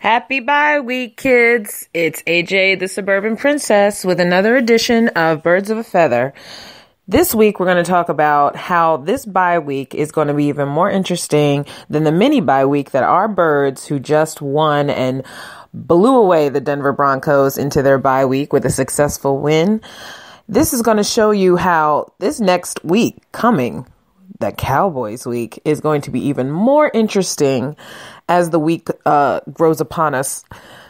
Happy bye week, kids. It's AJ, the Suburban Princess, with another edition of Birds of a Feather. This week, we're going to talk about how this bye week is going to be even more interesting than the mini bye week that our Birds, who just won and blew away the Denver Broncos into their bye week with a successful win. This is going to show you how this next week coming, the Cowboys week, is going to be even more interesting as the week grows upon us,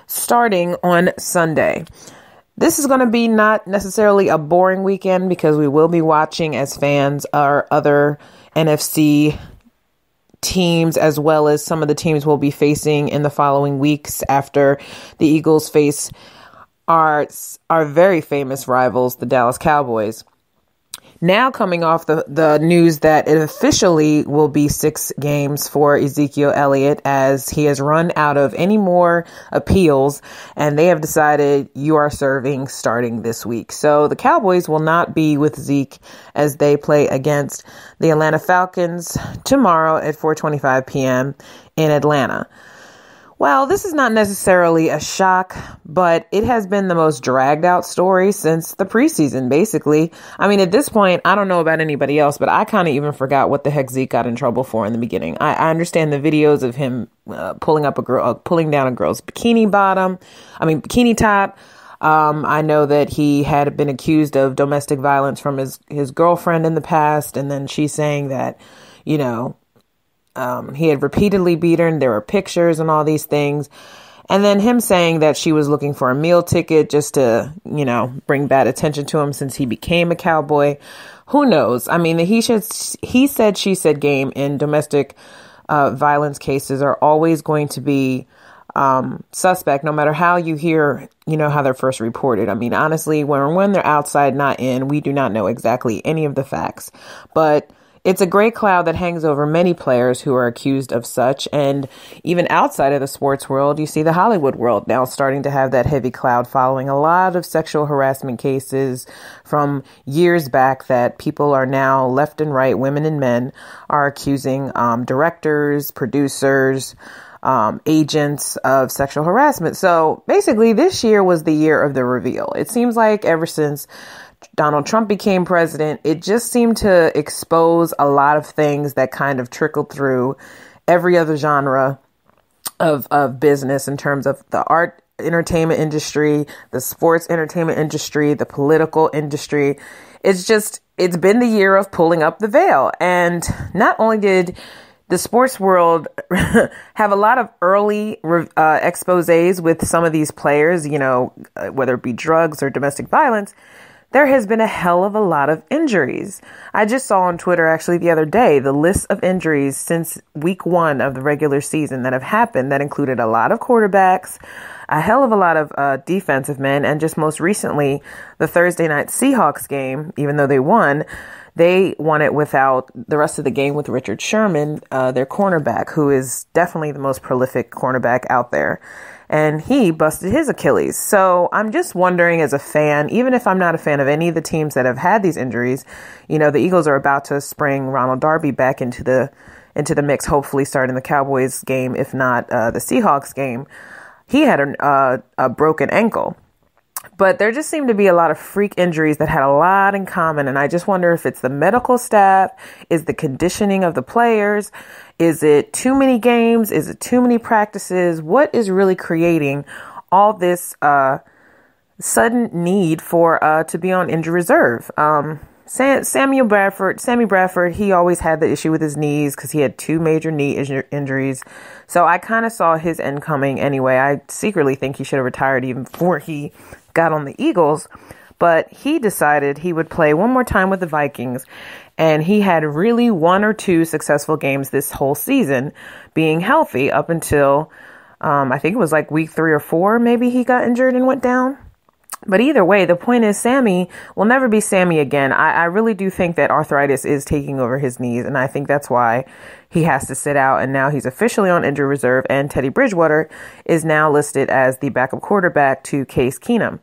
starting on Sunday. This is going to be not necessarily a boring weekend because we will be watching as fans our other NFC teams, as well as some of the teams we'll be facing in the following weeks after the Eagles face our very famous rivals, the Dallas Cowboys. Now coming off the news that it officially will be 6 games for Ezekiel Elliott as he has run out of any more appeals, and they have decided you are serving starting this week. So the Cowboys will not be with Zeke as they play against the Atlanta Falcons tomorrow at 4:25 p.m. in Atlanta. Well, this is not necessarily a shock, but it has been the most dragged out story since the preseason, basically. I mean, at this point, I don't know about anybody else, but I kind of even forgot what the heck Zeke got in trouble for in the beginning. I understand the videos of him pulling down a girl's bikini top. I know that he had been accused of domestic violence from his girlfriend in the past, and then she's saying that, he had repeatedly beat her, and there were pictures and all these things. And then him saying that she was looking for a meal ticket just to, bring bad attention to him since he became a cowboy. Who knows? I mean, the he said, she said game in domestic violence cases are always going to be suspect, no matter how you hear, how they're first reported. I mean, honestly, when they're outside, not in, we do not know exactly any of the facts. But it's a gray cloud that hangs over many players who are accused of such. And even outside of the sports world, you see the Hollywood world now starting to have that heavy cloud following a lot of sexual harassment cases from years back that people are now left and right, women and men, are accusing directors, producers, agents of sexual harassment. So basically, this year was the year of the reveal. It seems like ever since Donald Trump became president, it just seemed to expose a lot of things that kind of trickled through every other genre of business in terms of the art entertainment industry, the sports entertainment industry, the political industry. It's been the year of pulling up the veil. And not only did the sports world have a lot of early exposés with some of these players, whether it be drugs or domestic violence, there has been a hell of a lot of injuries. I just saw on Twitter actually the other day the list of injuries since week 1 of the regular season that have happened that included a lot of quarterbacks, a hell of a lot of defensive men, and just most recently the Thursday night Seahawks game, even though they won it without the rest of the game with Richard Sherman, their cornerback, who is definitely the most prolific cornerback out there. And he busted his Achilles. So I'm just wondering, as a fan, even if I'm not a fan of any of the teams that have had these injuries, the Eagles are about to spring Ronald Darby back into the mix, hopefully starting the Cowboys game, if not the Seahawks game. He had a broken ankle. But there just seemed to be a lot of freak injuries that had a lot in common. And I just wonder if it's the medical staff, is the conditioning of the players, is it too many games, is it too many practices? What is really creating all this sudden need for to be on injury reserve? Sammy Bradford, he always had the issue with his knees because he had 2 major knee injuries. So I kind of saw his end coming anyway. I secretly think he should have retired even before he got on the Eagles, but he decided he would play one more time with the Vikings, and he had really 1 or 2 successful games this whole season, being healthy up until I think it was like week 3 or 4, maybe he got injured and went down. But either way, the point is Sammy will never be Sammy again. I really do think that arthritis is taking over his knees, and I think that's why he has to sit out, and now he's officially on injury reserve, and Teddy Bridgewater is now listed as the backup quarterback to Case Keenum.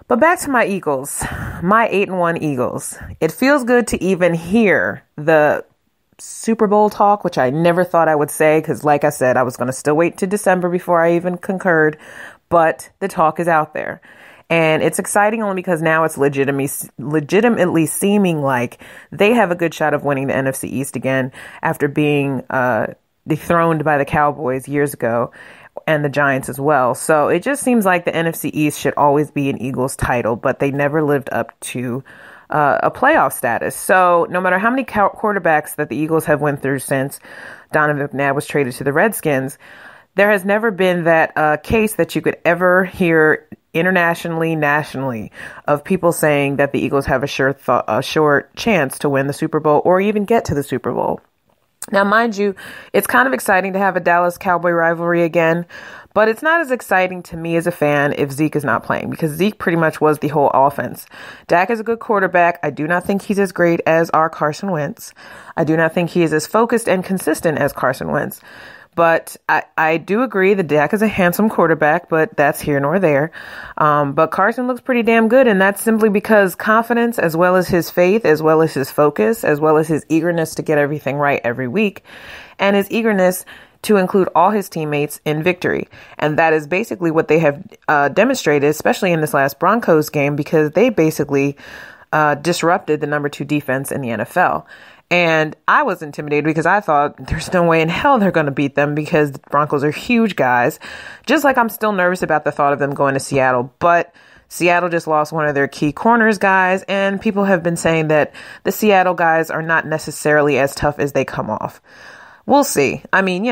But back to my Eagles, my 8-1 Eagles. It feels good to even hear the Super Bowl talk, which I never thought I would say, because like I said, I was going to still wait to December before I even concurred, but the talk is out there. And it's exciting only because now it's legitimately seeming like they have a good shot of winning the NFC East again after being dethroned by the Cowboys years ago, and the Giants as well. So it just seems like the NFC East should always be an Eagles title, but they never lived up to a playoff status. So no matter how many quarterbacks that the Eagles have went through since Donovan McNabb was traded to the Redskins, there has never been that case that you could ever hear internationally, nationally, of people saying that the Eagles have a sure chance to win the Super Bowl or even get to the Super Bowl. Now, mind you, it's kind of exciting to have a Dallas Cowboy rivalry again, but it's not as exciting to me as a fan if Zeke is not playing, because Zeke pretty much was the whole offense. Dak is a good quarterback. I do not think he's as great as our Carson Wentz. I do not think he is as focused and consistent as Carson Wentz. But I do agree that Dak is a handsome quarterback, but that's here nor there. But Carson looks pretty damn good, and that's simply because confidence, as well as his faith, as well as his focus, as well as his eagerness to get everything right every week, and his eagerness to include all his teammates in victory. And that is basically what they have demonstrated, especially in this last Broncos game, because they basically disrupted the number 2 defense in the NFL. And I was intimidated because I thought there's no way in hell they're going to beat them, because the Broncos are huge guys. Just like I'm still nervous about the thought of them going to Seattle. But Seattle just lost one of their key corners guys, and people have been saying that the Seattle guys are not necessarily as tough as they come off. We'll see. I mean,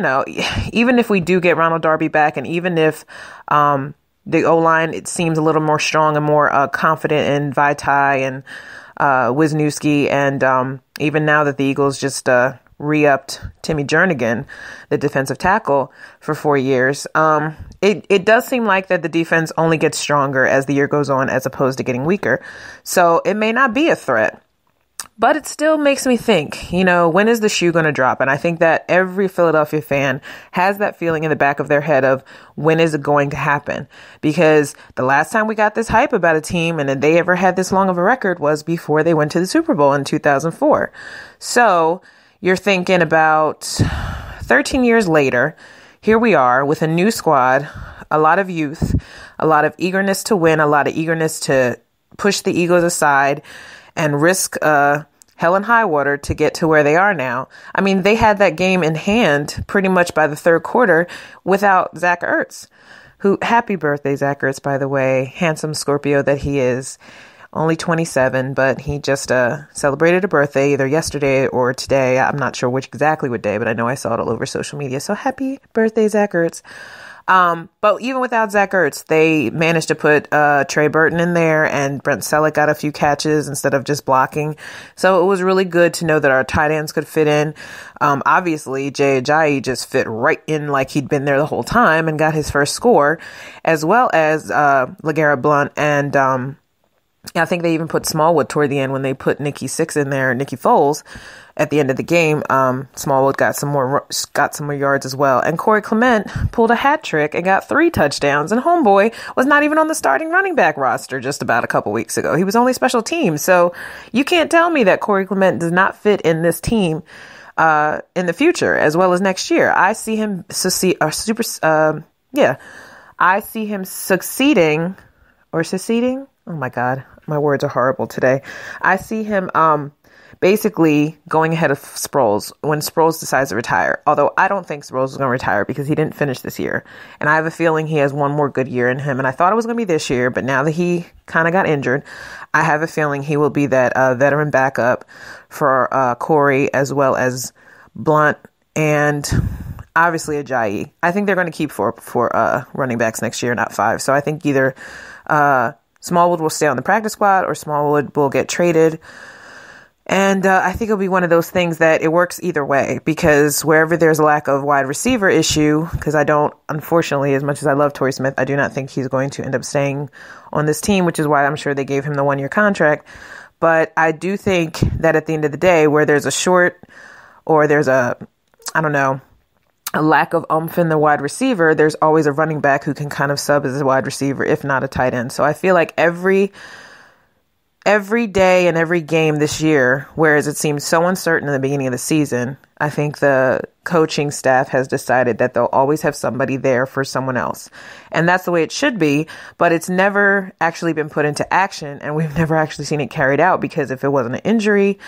even if we do get Ronald Darby back, and even if the O-line, it seems a little more strong and more confident in Vaitai and Wisniewski, and even now that the Eagles just re-upped Timmy Jernigan, the defensive tackle, for 4 years, it does seem like that the defense only gets stronger as the year goes on, as opposed to getting weaker. So it may not be a threat, but it still makes me think, when is the shoe going to drop? And I think that every Philadelphia fan has that feeling in the back of their head of, when is it going to happen? Because the last time we got this hype about a team and that they ever had this long of a record was before they went to the Super Bowl in 2004. So you're thinking about 13 years later, here we are with a new squad, a lot of youth, a lot of eagerness to win, a lot of eagerness to push the egos aside and risk hell and high water to get to where they are now. I mean, they had that game in hand pretty much by the third quarter without Zach Ertz, who, happy birthday, Zach Ertz, by the way, handsome Scorpio that he is, only 27, but he just celebrated a birthday either yesterday or today. I'm not sure exactly what day, but I know I saw it all over social media. So happy birthday, Zach Ertz. But even without Zach Ertz, they managed to put Trey Burton in there, and Brent Selleck got a few catches instead of just blocking. So it was really good to know that our tight ends could fit in. Obviously, Jay Ajayi just fit right in like he'd been there the whole time and got his first score, as well as LeGarrette Blount, and I think they even put Smallwood toward the end when they put Nicky Foles at the end of the game. Smallwood got some more yards as well. And Corey Clement pulled a hat trick and got 3 touchdowns. And homeboy was not even on the starting running back roster just about a couple weeks ago. He was only special teams. So you can't tell me that Corey Clement does not fit in this team in the future as well as next year. I see him I see him succeeding or seceding. Oh my God, my words are horrible today. I see him basically going ahead of Sproles when Sproles decides to retire. Although I don't think Sproles is going to retire because he didn't finish this year. And I have a feeling he has one more good year in him. And I thought it was going to be this year, but now that he kind of got injured, I have a feeling he will be that veteran backup for Corey, as well as Blunt and obviously Ajayi. I think they're going to keep 4 running backs next year, not 5. So I think either Smallwood will stay on the practice squad or Smallwood will get traded. And I think it'll be one of those things that it works either way, because wherever there's a lack of wide receiver issue, because I don't, unfortunately, as much as I love Torrey Smith, I do not think he's going to end up staying on this team, which is why I'm sure they gave him the 1-year contract. But I do think that at the end of the day, where there's a short or there's a lack of oomph in the wide receiver, there's always a running back who can kind of sub as a wide receiver, if not a tight end. So I feel like every every day and every game this year, whereas it seemed so uncertain in the beginning of the season, I think the coaching staff has decided that they'll always have somebody there for someone else. And that's the way it should be, but it's never actually been put into action, and we've never actually seen it carried out, because if it wasn't an injury,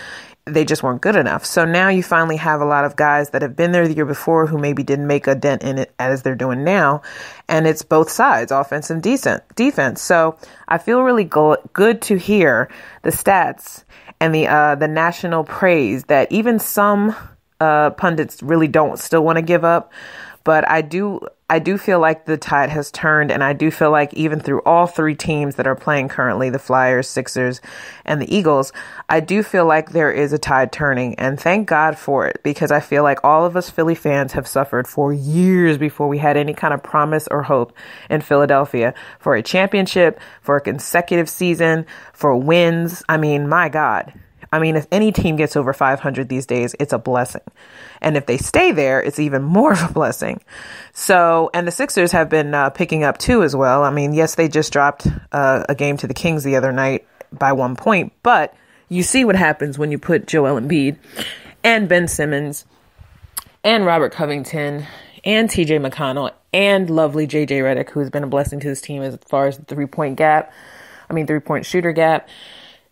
they just weren't good enough. So now you finally have a lot of guys that have been there the year before who maybe didn't make a dent in it as they're doing now. And it's both sides, offense and defense. So I feel really good to hear the stats and the national praise that even some pundits really don't still want to give up. But I do feel like the tide has turned, and I do feel like even through all three teams that are playing currently, the Flyers, Sixers, and the Eagles, I do feel like there is a tide turning, and thank God for it, because I feel like all of us Philly fans have suffered for years before we had any kind of promise or hope in Philadelphia for a championship, for a consecutive season, for wins. I mean, my God. I mean, if any team gets over 500 these days, it's a blessing. And if they stay there, it's even more of a blessing. So, and the Sixers have been picking up too as well. I mean, yes, they just dropped a game to the Kings the other night by 1 point, but you see what happens when you put Joel Embiid and Ben Simmons and Robert Covington and TJ McConnell and lovely JJ Redick, who's been a blessing to this team as far as the three-point shooter gap.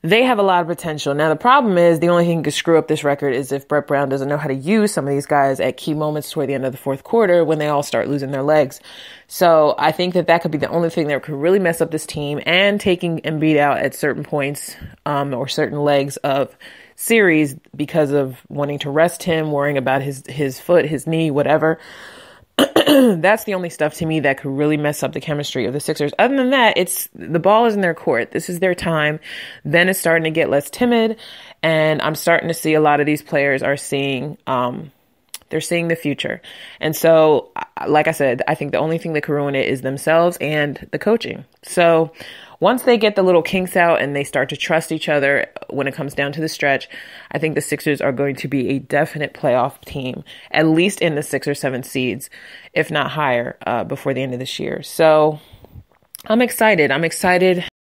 They have a lot of potential. Now, the problem is the only thing that could screw up this record is if Brett Brown doesn't know how to use some of these guys at key moments toward the end of the fourth quarter when they all start losing their legs. So I think that could be the only thing that could really mess up this team, and taking Embiid out at certain points or certain legs of series because of wanting to rest him, worrying about his foot, his knee, whatever. That's the only stuff to me that could really mess up the chemistry of the Sixers. Other than that, the ball is in their court. This is their time. Ben is starting to get less timid, and I'm starting to see a lot of these players are seeing, they're seeing the future. And so, like I said, I think the only thing that could ruin it is themselves and the coaching. So once they get the little kinks out and they start to trust each other when it comes down to the stretch, I think the Sixers are going to be a definite playoff team, at least in the 6 or 7 seeds, if not higher, before the end of this year. So I'm excited.